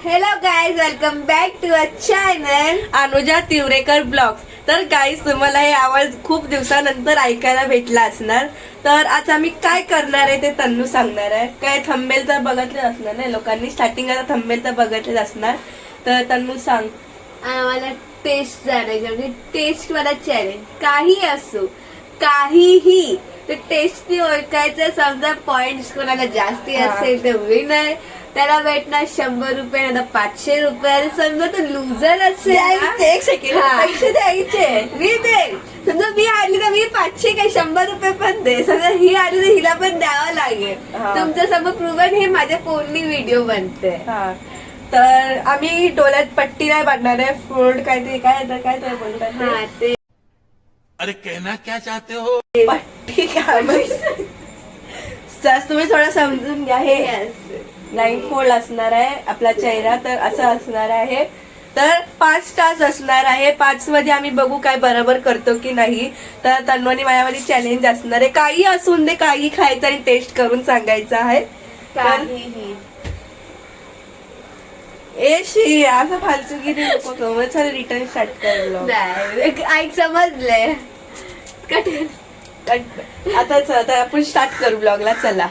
Hello guys, welcome back to a channel Anuja Tivrekar blogs. तर guys तुम्हाला हे आवाज खूप दिवसानंतर ऐकायला भेटला असणार. तर आज आम्ही काय करणार आहे ते तन्नू सांगणार आहे. काय थंबेल तर बघितलेच असणार नाही लोकांनी, स्टार्टिंगला थंबेल तर बघितलेच असणार. तर तन्नू सांग. आम्हाला टेस्ट जाणायचं म्हणजे टेस्ट वाला चॅलेंज. काही असो, काहीही ते टेस्टी ओळखायचं. समजा पॉइंट कोणाला जास्ती असेल तर विनर, त्याला भेटणार 100 रुपये नाही 500 रुपये. आणि समजा तो लुझर असेल ना, एक सेकंड, पैसे द्यायचे. मी दे. समजा मी आली तर मी 500 काय 100 रुपये पण दे. समजा ही आली तर हिला पण द्यावं लागेल. हा. तुमच्या समोर प्रूव्हन हे माझ्या फोननी व्हिडिओ बनते. हा, तर आम्ही डोळ्यात पट्टी नाही बांधणार आहे. फोल्ड काय ते बोलतात हा ते अरे कहना क्या चाहते हो? पट्टी काय माहिती. जास्त तुम्ही थोडं समजून घ्या. हे लाईन फोल्ड असणार आहे आपला चेहरा, तर असं असणार आहे. तर 5 टास्क असणार आहे. 5 मध्ये आम्ही बघू काय बरोबर करतो की नाही. तर तन्नू आणि माझ्यामध्ये चॅलेंज असणार आहे. काही असून दे, काही खायचं आणि टेस्ट करून सांगायचं आहे. काहीही. ए शी, असं फालतूगिरी नको करू. चल रिटर्न स्टार्ट कर. नाही, ऐक समजले. आता आपण स्टार्ट करू ब्लॉगला. चला.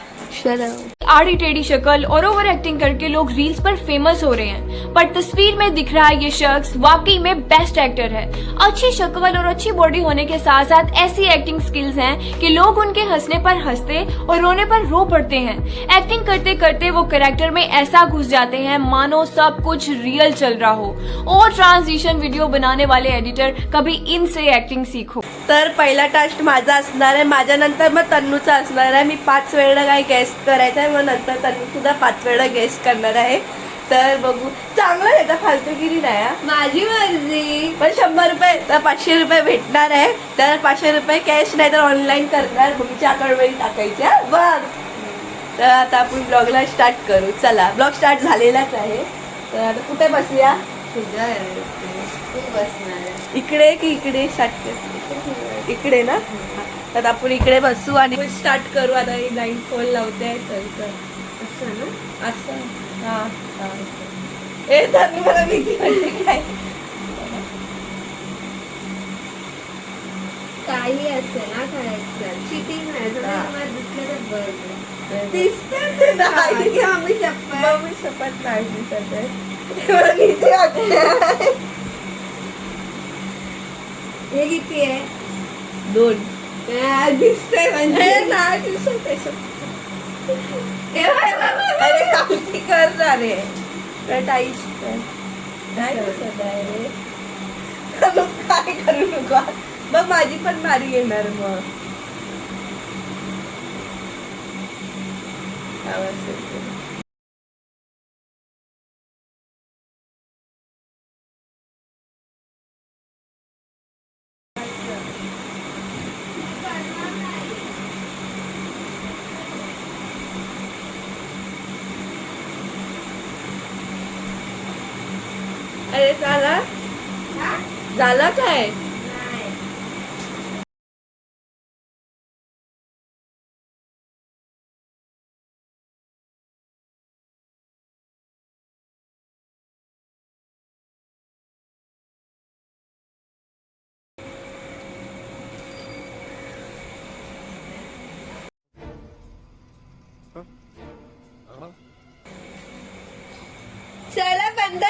आड़ी टेढ़ी शक्ल और ओवर एक्टिंग करके लोग रील्स पर फेमस हो रहे हैं, पर तस्वीर में दिख रहा है ये शख्स वाकई में बेस्ट एक्टर है. अच्छी शक्ल और अच्छी बॉडी होने के साथ साथ ऐसी एक्टिंग स्किल्स हैं कि लोग उनके हंसने पर हंसते और रोने पर रो पड़ते हैं. एक्टिंग करते करते वो कैरेक्टर में ऐसा घुस जाते हैं मानो सब कुछ रियल चल रहा हो. और ट्रांजिशन वीडियो बनाने वाले एडिटर, कभी इनसे एक्टिंग सीखो. तर पहिला टास्क माझा असणार आहे. माझ्या नंतर मग तन्नूचा असणार आहे. मी 5 वेळा काय गेस्ट करायचं आहे, मग नंतर तन्नू सुद्धा 5 वेळा गेस्ट करणार आहे. तर बघू. चांगलं आहे का, फालतूगिरी नाही हा. माझी मर्जी. पण 100 रुपये तर 500 रुपये भेटणार आहे. तर 500 रुपये कॅश नाही तर ऑनलाईन करणार. मम्मीच्या अकाउंटमध्ये टाकायचे हा. बघ. तर आता आपण ब्लॉगला स्टार्ट करू. चला, ब्लॉग स्टार्ट झालेलाच आहे. तर आता कुठे बसूया. तुझ्या तू बसणार आहे. इकडे की इकडे स्टार्ट कर. इकडे ना. तर आपण इकडे बसू आणि स्टार्ट करू. आता लाईन फोन लावते. असं ना. असं. हा. ए धन्य, मला भीती वाटते काय. काही असेल ना करायचं. चिटिंग नाही. समजा हा. तुम्हाला दिसलं तर बरं. दिसतं दिसतं नाही. घ्या मी शपथ. मम्मी शपथ नाही दिसत आहे. मला भीती वाटते. हे किती आहे? 2. दिसतंय म्हणजे. नाही दिसत आहे. ए बाय बाय बाय. अरे कामती करणार रे. टाईट नाही दिसत आहे रे. मग काय करू नको. मग माझी पण मारी येणार. मग आवाज येतो. अरे झाला काय. नाही. चला बंद.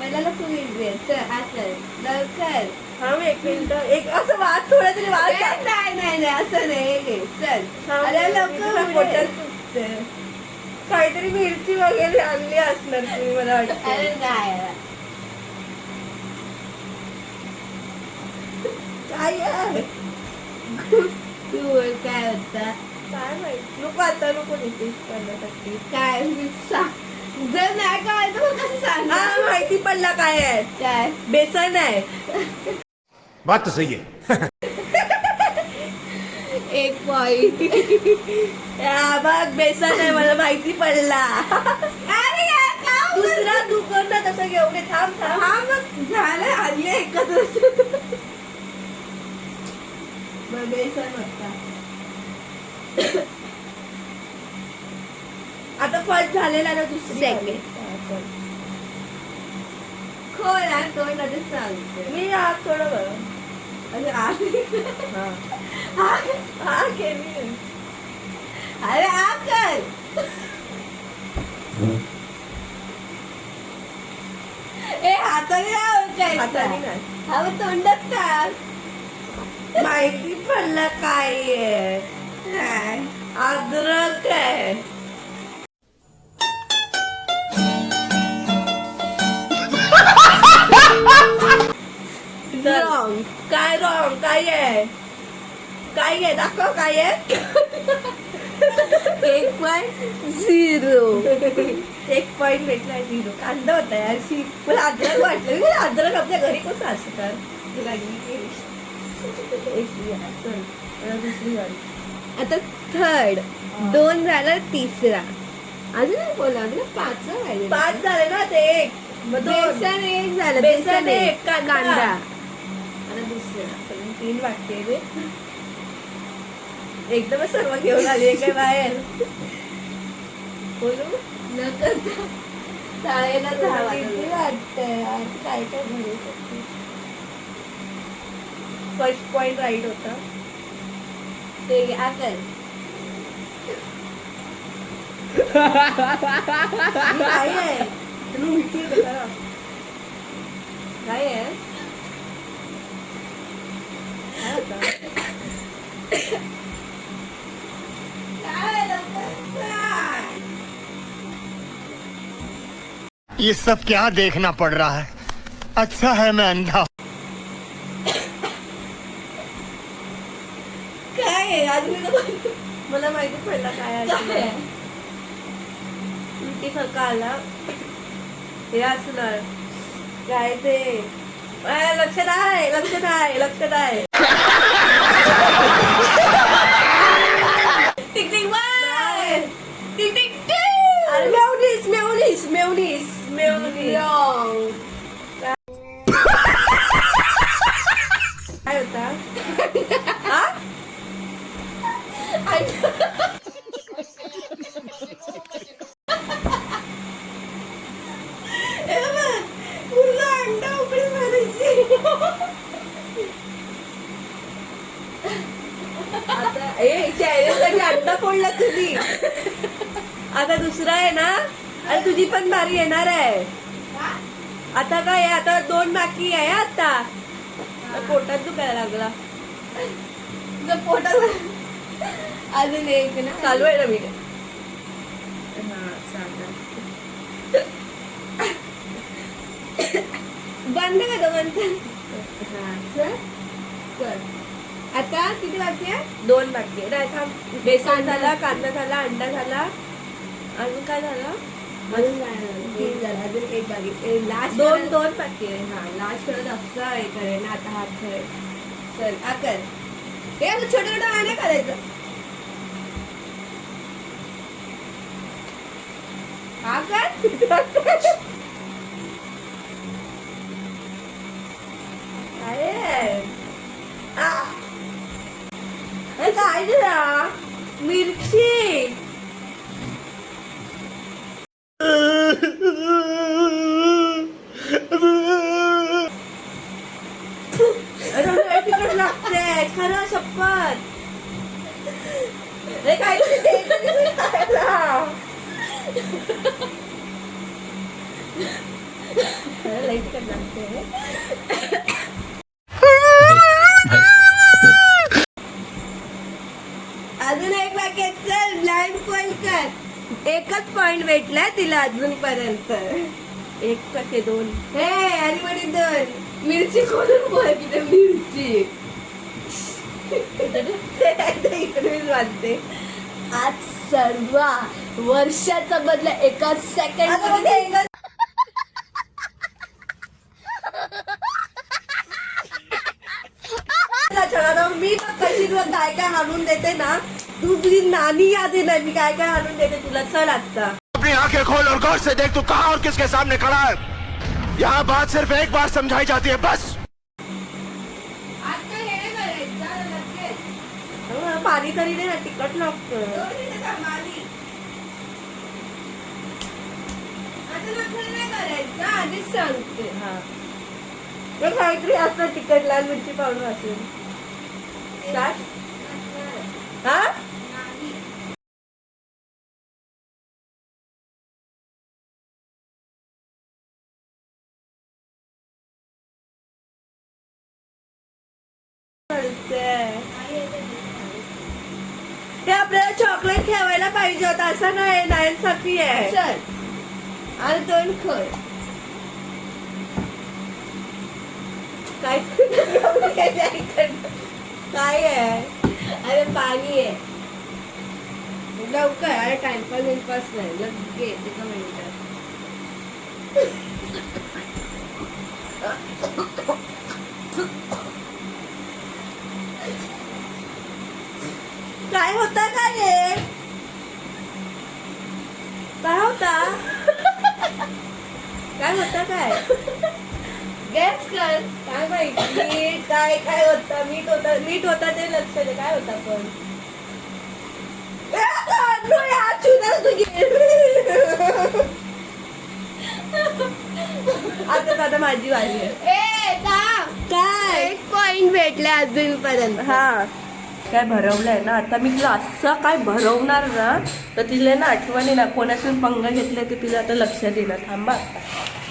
मला नको विजय. चल आता लवकर. हा, मी 1 मिनिट. एक असं वाद, थोडा तरी वाद. नाही नाही नाही असं नाही. घे चल. थांब, अरे मला लवकर पोटात दुखते. काहीतरी मिरची वगैरे आणली असणार तुम्ही, मला अरे वाटतं. नाही. काय आहे? तू बोल काय होता. काय माहिती. नको आता, नको टेस्ट करण्यासाठी. काय सांग. जर नाही कळलं तर मग कसं सांग. हा, माहिती पडला काय आहे. काय बेसन आहे. बात तो सही है. 1 पॉइंट. या बघ, बेसन आहे. मला माहिती पडला. अरे यार का दुसरा दुकान तसं घेऊन ये. थांब. हा मग झालं. आणले एकत्र. बेसन होता. आता फर्स्ट झालेला ना दुसरी Second. झाली. हा, चल. खोल आणि तोंड आधी सांगते. मी आग थोडं बरं. अरे आग. हा हा केली. अरे आग कर. ए हाताने नाही हाताने ओळखायचं. नाही. हा मग तोंडात टाक. माहिती पडलं काय आहे. काय? अद्रक आहे. Wrong. काय रॉंग काय आहे काय आहे दाखव काय आहे 1.0. 1 पॉइंट भेटला 0 कांदा होता यार मला अद्रक वाटलं मी अद्रक आपल्या घरी कसं असतात दुसरी वाली आता थर्ड 2 झालं तिसरा अजून नाही बोला अजून 5 राहिले 5 झाले ना ते 1 मग 2 बेसन 1 झालं बेसन एक, कांदा. कांदा आता दुसरा 3 वाटते रे एकदमच सर्व घेऊन आली आहे काय बाहेर बोलू न करता टाळेला धावा किती वाटतंय यार काय काय म्हणू शकते फर्स्ट पॉइंट राईट होता ते आकर काय आहे तुला उलटी आहे का जरा? काय आहे काय होतं? ये सब क्या देखना पड़ रहा है। अच्छा है मैं अंधा हूं। काय आहे आज मी तर मला माहिती पडलं काय आहे उलटी खका आला हे असणार काय ते लक्षात आहे लक्षात आहे लक्षात आहे tick tick one tick tick two अरे mayonnaise mayonnaise mayonnaise mayonnaise Wrong. काय होता हा ए बाबा, पूर्ण अंडा उकडी मारायची आता चॅलेंजसाठी अंडा फोडला तुझी आता दुसरा आहे ना आणि तुझी पण बारी येणार आहे आता काय आहे? आता 2 बाकी आहे आता पोटात दुखायला लागला तुझं पोटात अजून एक ना चालू आहे ना मी बंद का तो बंद हा सर कर आता किती बाकी आहे 2 बाकी आहे नाही थांब बेसन झाला कांदा झाला अंडा झाला अजून काय झालं अजून काय झालं? 3 झालं अजून एक बाकी लास्ट 2 बाकी आहे हा लास्ट करत असं हे करेल ना आता हात ठेव चल आकर हे आता छोटं छोटं गाणं करायचं आकर काय आहे? आ! हे काय दिला मिरची अरे तिकड लागते खरं शपथ हे काय लई तिकड लागते अजून एक बाकी आहे. चल ब्लाइंड फोल्ड कर एकच पॉइंट भेटलाय तिला अजूनपर्यंत 1 का 2 हे आणि म्हणे 2 मिरची खोलून बोल की मिरची इकडेच वाजते आज सर्व वर्षाचा बदला एका सेकंड मध्ये मी कशी तुला काय काय आणून देते ना तू तुझी नानी याद आहे ना मी काय काय आणून देते तुला चल आता अपनी आंखें खोल और गौर से देख तू कहां और किसके सामने खड़ा है। यहाँ बात सिर्फ एक बार समझाई जाती है बस। आता हे करायचं लगेच पाणी तरी दे ना तिखट लागतं नखरे नाही करायचं, आधीच सांगते. हा तर काहीतरी असं तिखट लाल मिरची पावडर असेल. स्टार्ट. हा नाही. ते आपल्याला चॉकलेट ठेवायला पाहिजे होता, असं नाही. नारायणसारखी आहे. चल आणि दोन खय. काय काय आहे? अरे पाणी आहे. लवकर, अरे टाइमपास नाही, लगेच एका मिनिटात. काय होता काय हे? काय होता? काय होता काय? गॅस कर. काय माहिती काय काय होता? मीठ होता ते लक्ष दे. काय होता पण? आता माझी वाली आहे. ए थांब. काय? एक पॉइंट भेटले अजूनपर्यंत. हा काय भरवलंय ना आता मी तिला असं काय भरवणार ना तर तिला ना आठवणी ना कोणासून पंगा घेतलाय ते तिला आता लक्ष देणार. थांबा आता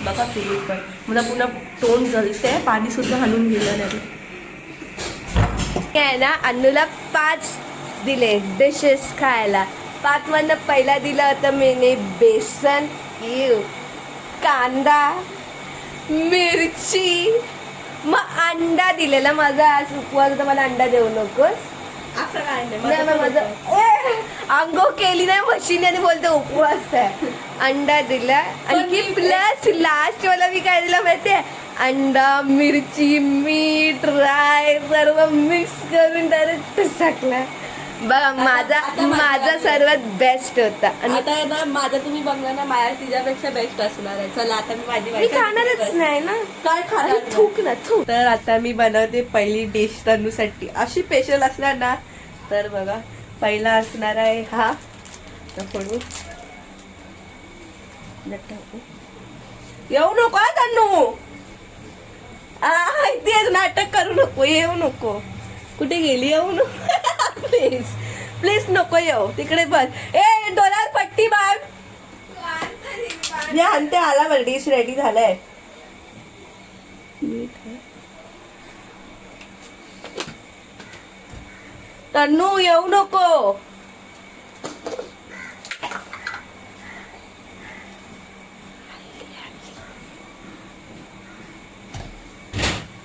बघा तुम्ही पण मला पुन्हा तोंड जलते. पाणी सुद्धा हलून गेलं नाही. आहे ना, अन्नूला 5 दिले डिशेस खायला. 5 मधनं पहिला दिलं होतं मीने बेसन, कांदा, मिरची, मग अंडा दिलेला. माझा आज उपवास होता, मला अंडा देऊ नकोस. असं काय नाही. नाही मग माझं अंघोळ केली नाही मशीन आणि बोलते उपवास आहे. अंडा दिला आणखी प्लस लास्ट वाला मी काय दिला माहितीये, अंडा, मिरची, मीठ, राय सर्व मिक्स करून डायरेक्ट टाकला. बघा माझा सर्वात बेस्ट होता. आणि आता आहे ना माझा तुम्ही बघणार ना माया तिच्यापेक्षा बेस्ट असणार आहे. चला आता मी माझी मी खाणारच नाही ना. काय अरे खाणार थूक ना थूक. तर आता मी बनवते पहिली डिश तन्नूसाठी. अशी स्पेशल असणार ना तर बघा पहिला असणार आहे हा. तर फोडू येऊ नको हा तन्नू. ते नाटक करू नको. येऊ नको. कुठे गेली? येऊ नको प्लीज प्लीज नको येऊ. तिकडे बस. ए डोळ्यावर पट्टी बांध. या आणते आला बरं. डिश रेडी झालाय. तन्नू येऊ नको.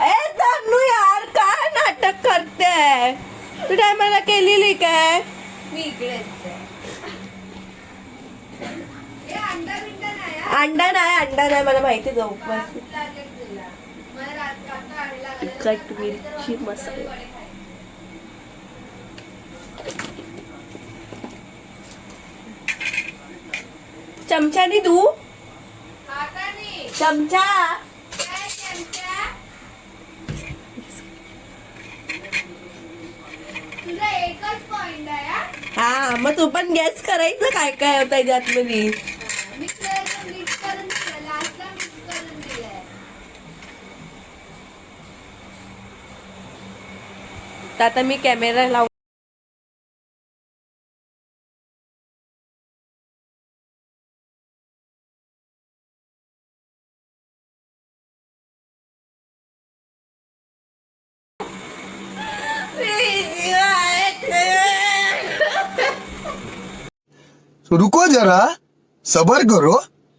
ए तन्नू यार काय नाटक करते तू? टायमाला केलेली काय? मी इकडेच आहे. ए, अंडा बिंडा नाही हा? अंडा नाही मला माहिती जाऊ उपवास. लागेल तुला. मला आता आणला तिखट मिरची मसाला. चमच्यानी धू. हाताने. चमचा. काय चमचा? तुझा एकच पॉइंट आहे हा? हा मग तू पण गॅस करायचं काय काय होतं त्याच्यात मध्ये. मिक्स करून दिलं. लास्टला मिक्स करून दिलंय. तर आता मी कॅमेरा लावून तो रुको जरा, सबर करो.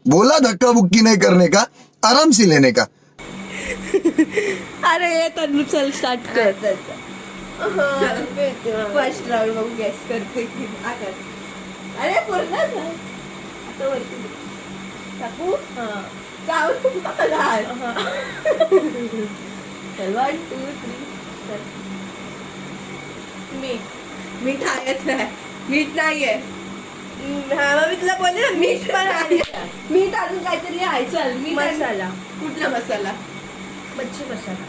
बोला धक्का बुक्की नहीं करने का, आराम से लेने का. अरे तन्नू चल स्टार्ट कर. फर्स्ट राऊंड बघू गॅस करते की आकार. अरे पूर्ण झालं. आता वरती टाकू. चावू. चल 1 2 3 मीठ आहेच नाही. मीठ नाहीये. हा मग मी तुला बोलले ना मीठ पण आहे. मीठ अजून काहीतरी आहे. चल मीठ मसाला. कुठला मसाला? मच्छी मसाला.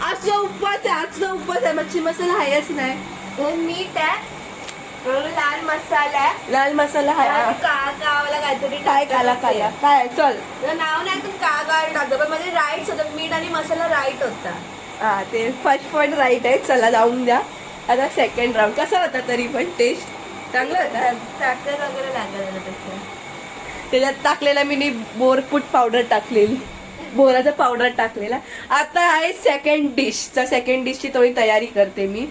आजचा उपवास आहे. मच्छी मसाला आहेच नाही. मीठ आहे. लाल मसाला आहे लाल मसाला आणि आहे कावाला काहीतरी काय काला काला काय चल तुझं नाव नाही तू कागा टाकतो पण माझे राईट होतं मीठ आणि मसाला राईट होता. हा ते फर्स्ट पॉइंट राईट आहे. चला जाऊन द्या. आता सेकंड राऊंड कसा होता तरी पण टेस्ट चांगला होता. साखर वगैरे लागलं त्याच्या त्याच्यात टाकलेला मी बोरपूट पावडर टाकलेली बोराचा पावडर टाकलेला. आता आहे सेकंड डिश. तर सेकंड डिशची थोडी तयारी करते मी.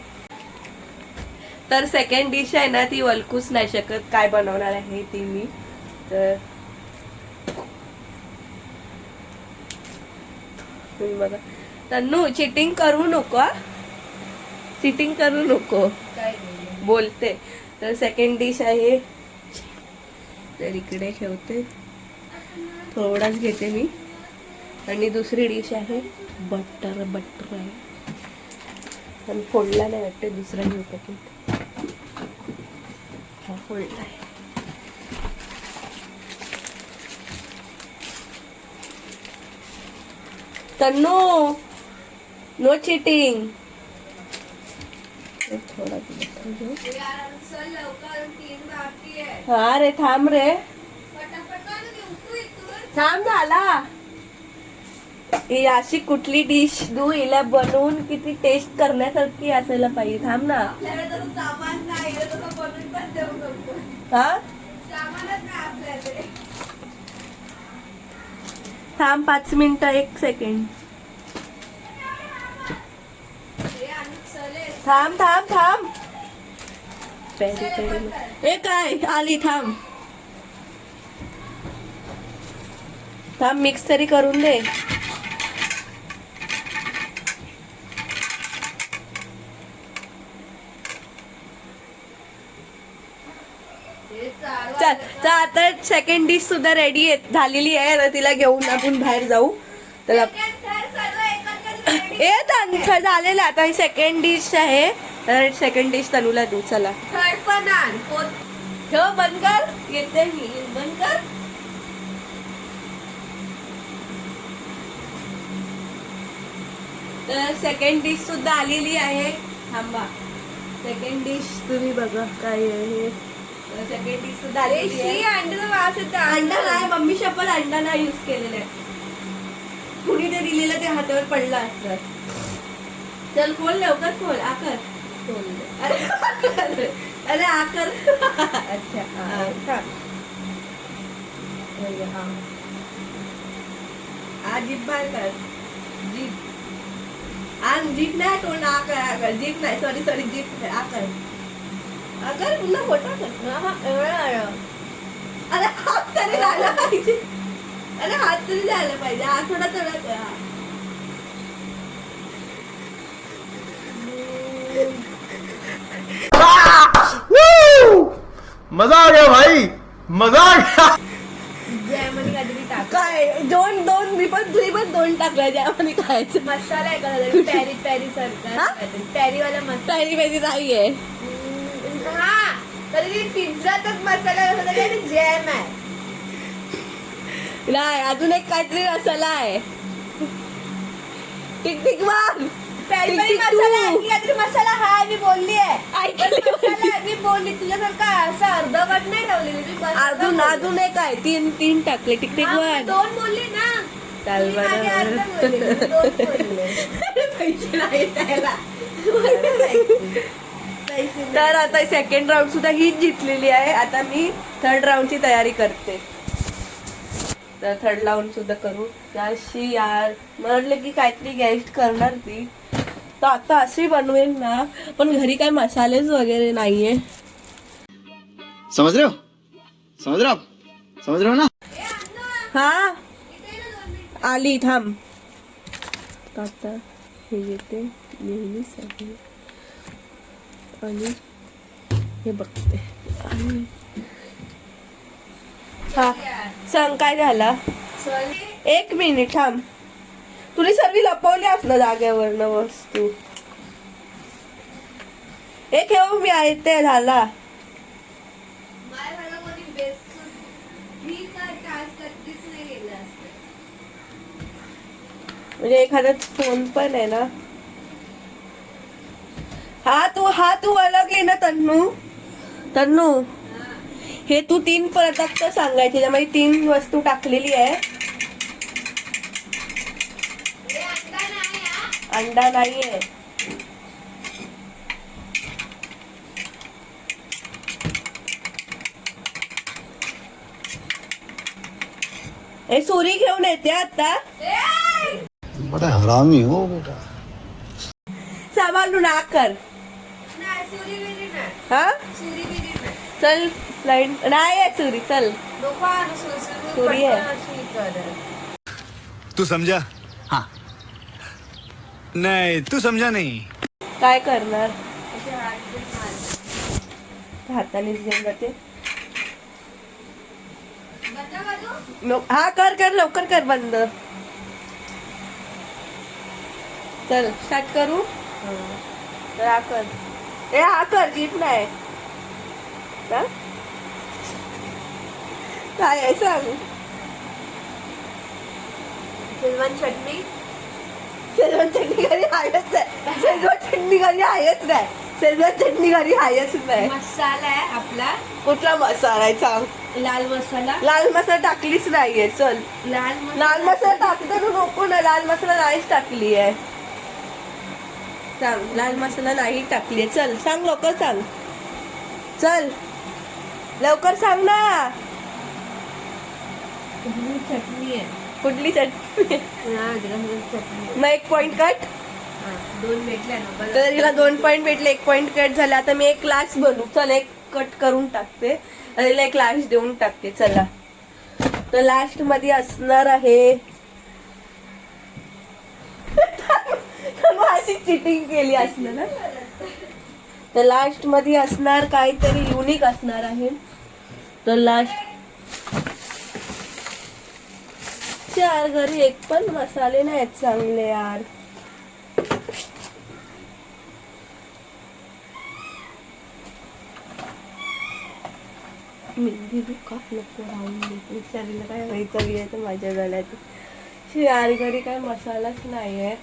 तर सेकंड डिश आहे ना ती वलकूच नाही शकत काय बनवणार आहे ती मी. तर तुम्ही बघा. तन्नू चिटिंग करू नको हा. चिटिंग करू नको काय बोलते. तर सेकंड डिश आहे तर इकडे ठेवते थोडाच घेते मी. आणि दुसरी डिश आहे बटर आहे पण फोडला नाही वाटते. दुसरा घेऊ पॅकेट. हा फोडला आहे. Tannu no cheating. थोडा बटर घेऊ. यार चल लवकर 3 बाकी आहे. हा रे थांब रे पटापट कर तू इथून. थांब झाला. ही अशी कुठली डिश दू हिला बनवून किती टेस्ट करण्यासारखी असायला पाहिजे. थांब ना. आपल्याकडे तसं सामान नाही तसं बनवून पण देऊ नको. हा सामानच नाही आपल्याकडे. थांब 5 मिनिटं 1 सेकंड. हे आणि चले थांब थांब थांब. पेरी पेरी ए काय आली. थांब थांब मिक्स तरी करून दे. हे चालू चल चल आता सेकंड डिश सुद्धा रेडी झालेली आहे. आता तिला घेऊन आपण बाहेर जाऊ. त्याला ए तन झालेलं आता ही सेकंड डिश आहे. तर सेकंड डिश तनूला देऊ. चला थर्ड पण आण. ठेव बंद कर. येते मी बंद कर. तर सेकंड डिश सुद्धा आलेली आहे. थांबा. सेकंड डिश तुम्ही बघा काय आहे. सेकंड डिश सुद्धा आलेली आहे. अंड्याचा वास येतो. अंडा नाही मम्मी शपथ अंडा नाही यूज केलेला आहे. कुणी ते दिलेलं ते हातावर पडलं असतं. चल खोल लवकर खोल. आकर अरे अरे आकर. अच्छा हा जीप बाहेर कर. जीप आणि जीप नाही तोंड. आकर आकर जीप नाही. सॉरी जीप आकर आकर पुन्हा मोठा कर. अरे हात तरी झाला पाहिजे. अरे हात तरी झाला पाहिजे. हा थोडा कर. मजा आ गया भाई, मजा आ गया. जॅमनी काहीतरी टाक. काय दोन मी पण तुझी पण 2 टाकल्या ज्यामध्ये खायचं. मसाला आहे का पॅरी पॅरी सारखा पॅरी वाला मसाला. पहिली पहिली नाहीये. हा तरी ती पिझ्झातच मसाला आणि जॅम आहे. नाही अजून एक काहीतरी मसाला आहे. टिक टिक मार. पॅरी पॅरी टिक टिक मसाला आहे. टू. की काहीतरी मसाला हाय मी बोलली आहे. ऐकली मसाला आहे, मी बोलली तुझ्यासारखा असं अर्धवट नाही ठेवलेली मी बस अजून एक आहे. 3 टाकले. टिक टिक मार. 2 बोलली ना. चाल तुम्ही मागे अर्ध बोलली, मी 2 बोलले. पैसे नाही द्यायला. पैसे नाही. तर आता सेकंड राऊंड सुद्धा हीच जिंकलेली आहे. आता मी थर्ड राऊंडची तयारी करते. तर थर्ड राऊंड सुद्धा करू. अशी यार म्हटलं की काहीतरी गेस्ट करणार ती. तर आता अशी बनवेल ना पण घरी काय मसालेच वगैरे नाहीये. समझ रहे हो, समझ रहे हो आप, समझ रहे हो ना. हा आली. थांब आता हे घेते नेहमी आणि हे बघते. आणि हा सांग काय झाला. चल. 1 मिनिट थांब. तुला सर्व लपवली असलं जागेवरनं वस्तू. हे ठेव मी आहे ते झाला. माझ्या कोणी बेस्ट मी का टास्क कधीच नाही केलं असतं. म्हणजे एखादा फोन पण आहे ना. हा तू ओळखली ना तन्नू. तन्नू हे तू 3 पदार्थ सांगायचे, त्यामध्ये 3 वस्तू टाकलेली आहे. अंडा नाहीये. हे सुरी घेऊन येते आता. बड़ा हरामी हो बेटा. सांभाळून कर. हा चल लाईन नाही आहे सुरी. चल सुरी आहे. तू समझा? हाँ. नहीं, तू समझा नहीं. काय करणार? हातानेच घेऊन जाते. हा कर लवकर कर बंद. चल स्टार्ट करू. तर हा कर. हा कर जीप नाही. काय आहे सांग. शेजवान चटणी. शेजवान चटणी घरी आहेच नाही. शेजवान चटणी घरी आहेच नाही. शेजवान चटणी घरी आहेच नाही. मसाला आहे आपला. कुठला मसाला आहे सांग. लाल मसाला. लाल मसाला टाकलीच नाहीये. चल लाल मसाला टाकते तू नको ना. लाल मसाला नाहीच टाकली आहे. सांग लाल मसाला नाही टाकली. चल सांग लवकर सांग. चल लवकर सांग ना. चटणी आहे. कुठली चटणी. चटणी. मग 1 पॉइंट कट. 2 भेटल्या ना. तर हिला 2 पॉइंट भेटले. 1 पॉइंट कट झाले. आता मी 1 ग्लास बनवू. चल 1 कट करून टाकते आणि हिला 1 ग्लास देऊन टाकते. चला तर लास्ट मध्ये असणार आहे. अशी चिटिंग केली असणार ना. तर लास्ट मध्ये असणार काहीतरी युनिक असणार आहे. तर लास्ट यार घरी एक पण मसाले नाहीत चांगले यार. मेहंदी दुखा नको राहून विचारलं काय वैतरी आहे तर मजा झाल्याची. यार घरी काय मसालाच नाही आहे.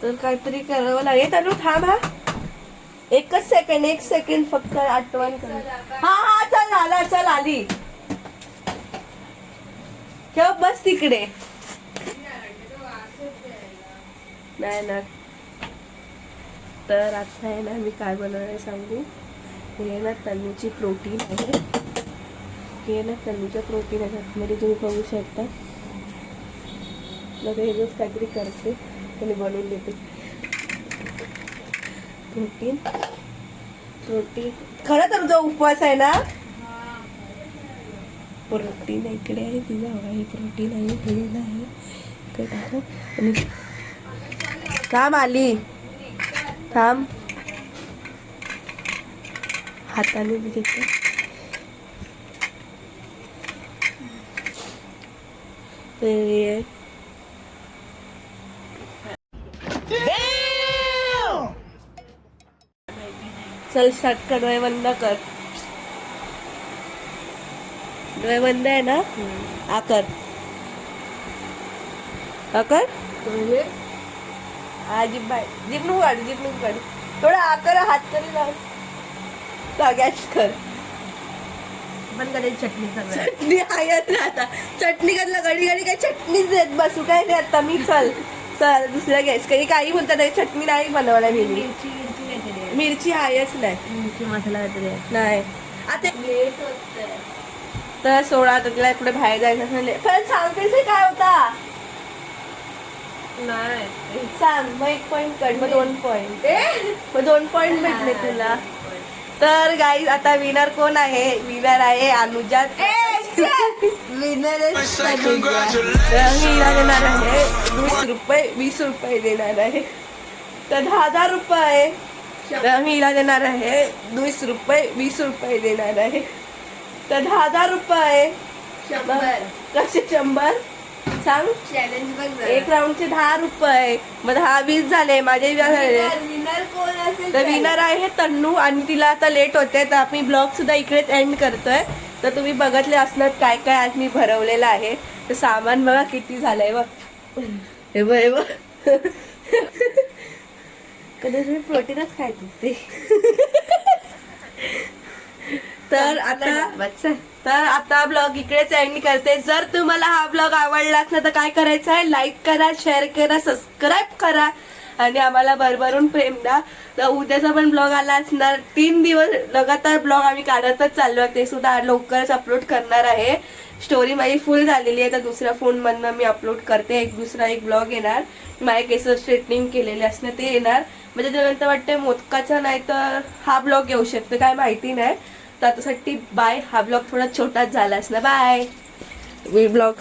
तर काहीतरी करावं लागेल. तनु थांब. हा 1 सेकंड फक्त आठवण कर. हा चल आला. चल आली. ठेव बस तिकडे. नाही ना. तर आता आहे ना मी काय बनवणार सांगू. हे ना तन्नूची प्रोटीन आहे. हे ना तन्नूचं प्रोटीन आहे. आतमध्ये तुम्ही बघू शकता. मग हेच काहीतरी करते आणि बनवून देते. प्रोटीन खरं तर जो उपवास आहे ना. प्रोटीन इकडे आहे. तिला हे प्रोटीन आहे. हे नाही आणि थांब आली. थांब हाताने घेते. चल स्टार्ट कर. डोळे बंद कर. डोळे बंद आहे ना. आ कर. Jeep bye. जीप नको काढ. थोडा आकर हात तरी लाव. सगळ्याच कर. पण कधी चटणी सगळं. चटणी आहेत ना आता. चटणी करला घडी काही चटणीच देत बसू काय नाही आता मी. चल दुसऱ्या गॅस काही बोलतात चटणी नाही बनवायला. मिरची आहेच नाही. मिरची मसाला काहीतरी नाही. आता लेट होत तर 16 तारखेला कुठे बाहेर जायचं. पण सांगतेस काय होता नाही. सांग. मग 1 पॉइंट कट. मग 2 पॉइंट. मग 2 पॉइंट भेटले तुला. तर गाईज आता विनर कोण आहे. विनर आहे अनुजा. विनर हिला देणार आहे 20 रुपये. 20 रुपये देणार आहे. तर 10,000 रुपये. हिला देणार आहे 20 रुपये. 20 रुपये देणार आहे. तर 10,000 रुपये. 100. कसे 100 सांग. चॅलेंज बघ. 1 राऊंडचे 10 रुपये. मग 10 20 झाले. माझे 20 झाले. विनर कोण असेल. तर विनर आहे तन्नू. आणि तिला आता लेट होते तर आम्ही ब्लॉग सुद्धा इकडेच एंड करतोय. तर तुम्ही बघितले असणार काय काय आज मी भरवलेलं आहे. तर सामान बघा किती झालंय बघ. हे बघ कधी तुम्ही प्रोटीनच खायचं ते. तर आता ब्लॉग इकडेच एंड करते. जर तुम्हाला हा ब्लॉग आवडला असला तर काय करायचं आहे, लाईक करा, शेअर करा, सबस्क्राईब करा आणि आम्हाला भरभरून प्रेम द्या. तर उद्याचा पण ब्लॉग आला असणार. 3 दिवस लगातार ब्लॉग आम्ही काढतच चाललो, ते सुद्धा लवकरच अपलोड करणार आहे. स्टोरी माझी फुल झालेली आहे, तर दुसऱ्या फोनमधनं मी अपलोड करते. दुसरा एक ब्लॉग येणार, माझे केस स्ट्रेटनिंग केलेले असणं ते येणार. म्हणजे त्यानंतर वाटते मोदकाचा नाही तर हा ब्लॉग येऊ शकतो, काय माहिती नाही. तर आतासाठी बाय. हा ब्लॉग थोडा छोटाच झाला असणार. बाय. ब्लॉग